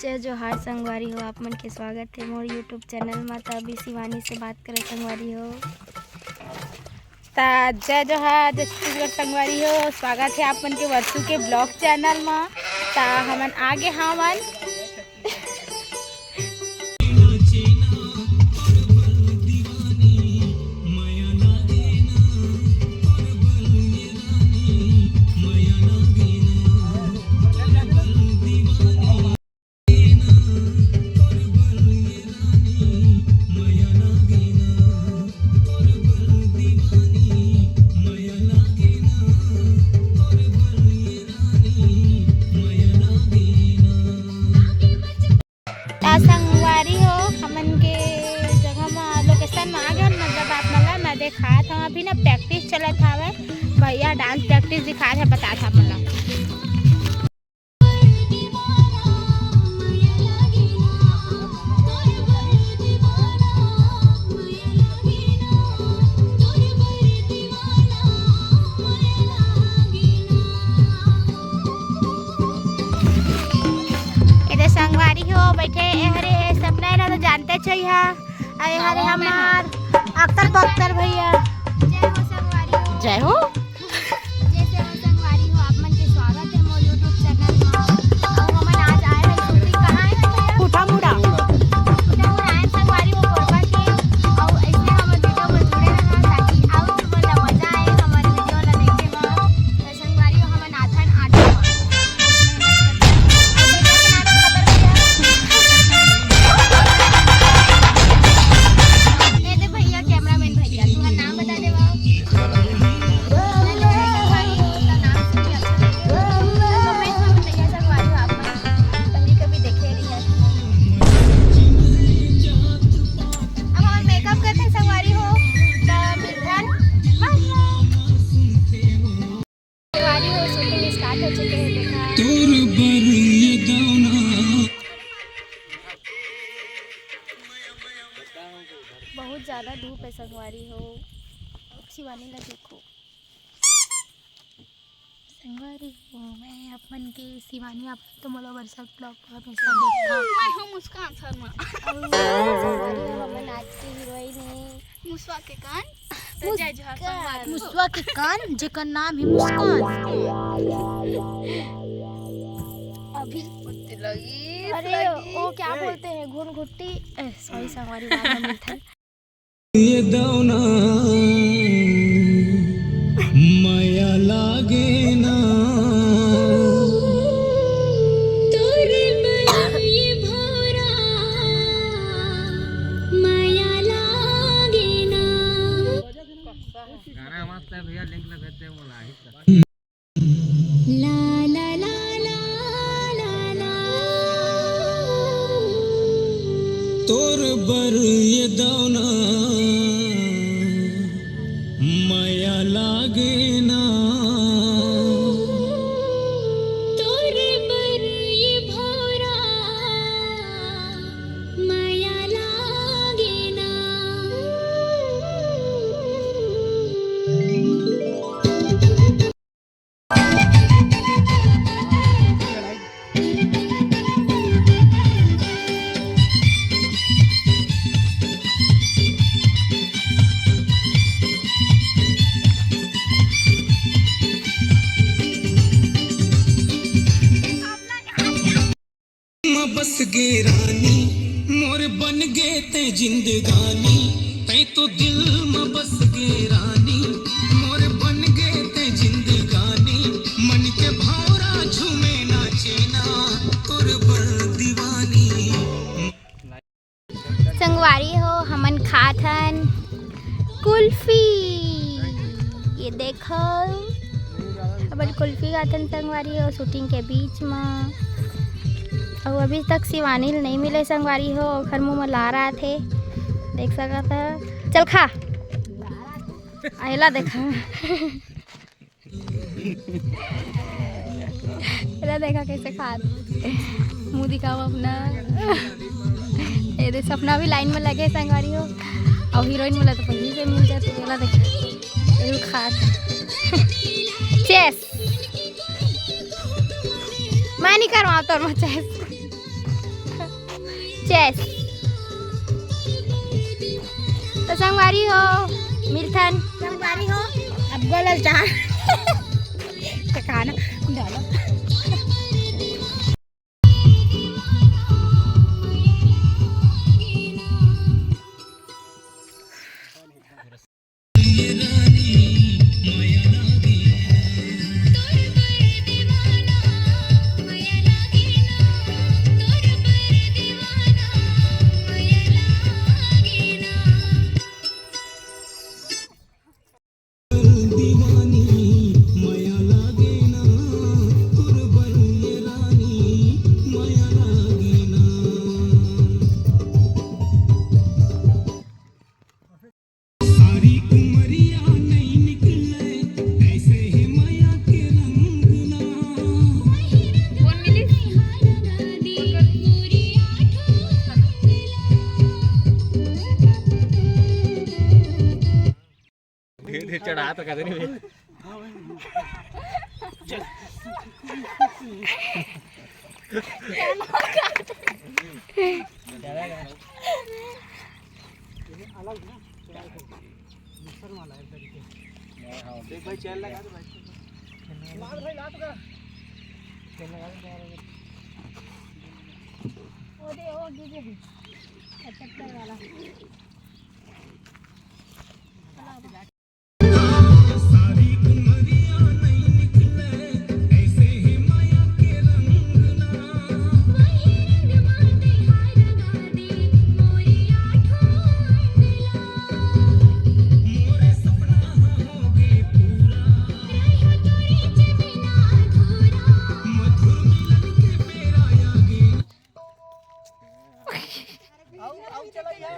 जय जोहार संगवारी हो, आप मन के स्वागत है मोर यूट्यूब चैनल में। तभी शिवानी से बात करे संगवारी हो। जय जोहार जय छत्तीसगढ़ संगवारी हो, स्वागत है आप मन के वर्षू के ब्लॉग चैनल में। हमन आगे हमन संगवारी हो हमन के जगह में लोकेशन में आ गए। मतलब आप मन मैं देखा था अभी ना प्रैक्टिस चलत हवे, भैया डांस प्रैक्टिस दिखा था, बता था मन संगवारी हो बैठे हरे सपना ना तो जानते चाहिए। अरे हरे हमार अख्तर बख्तर भैया जय हो संगवारी हो। जय हो जैसे हो संगवारी हो, आप मन के स्वागत है मोर यूट्यूब चैनल में। और हमन आज आए हैं शूटिंग कहाँ है भैया? फूटा मुड़ा आए संगवारी हो कोरबा के। और ऐसे हम वीडियो में जुड़े रहना ताकि और बोला मजा आए हमारे वीडियो ला देखे में। संगवारी हो हमन आथन आटा बहुत ज़्यादा धूप है संगवारी हो। शिवानी ला देखो संगवारी हो, मैं अपन के शिवानी आप तो मोला वर्षा ब्लॉग पर हमेशा देखा। मैं हूं मुस्कान शर्मा। संगवारी हो हमन आज की हीरोइन है मुस्वा के कान। तो जय जोहार संगवारी। मुस्वा के कान जेकर नाम है मुस्कान। अभी लगी अरे वो क्या बोलते हैं घुनघुट्टी, सॉरी संगवारी नाम में था ये दौना माया लागे ना तोरे मन ये भोरा माया लागे ना। गाना मस्त है भैया, लिंक लगा देते हैं मोला ला ला ला ला ला तोर बर ये दौना माया लागे ना तोरे बर ये भोरा माया लागे ना। बस गे रानी मोर बन गे ते जिंदगानी, तै तो दिल में बस गे रानी मोर बन गे ते जिंदगानी। मन के भावरा झूमे नाचे ना तोर बर दीवानी। संगवारी हो हमन खाथन कुल्फी, ये देखो अपन कुल्फी खाथन संगवारी हो शूटिंग के बीच में। और अभी तक शिवानी नहीं मिले संगवारी हो, घर मुँह में ला रहा थे, देख सका था। चल खा आयला देखा देखा कैसे खा मुँह दिखाओ अपना। ये सपना भी लाइन में लगे संगवारी हो, और हीरोइन बोला तो पहले से मिल जाते देखा खा। चेस मैं नहीं करवा तो चेस चेस। तो संगवारी हो मिल्थन। संगवारी हो अब बोलल चाह तो खाना डालो। दीवानी माया लागे ना तुर बर ये रानी माया लागे ना सारी उमरिया नहीं निकले ऐसे ही माया के रंग ना धीरे चढ़ा तो कहते नहीं भाई चल लगा दो भाई ला तो चल लगा ओदे ओ दीजिए भी चक्कर वाला सारी उमरिया नहीं निकले ऐसे ही माया के रंग ना मोरे सपना होगे पूरा मधुर मिलन के बेरा आगे आओ चला जा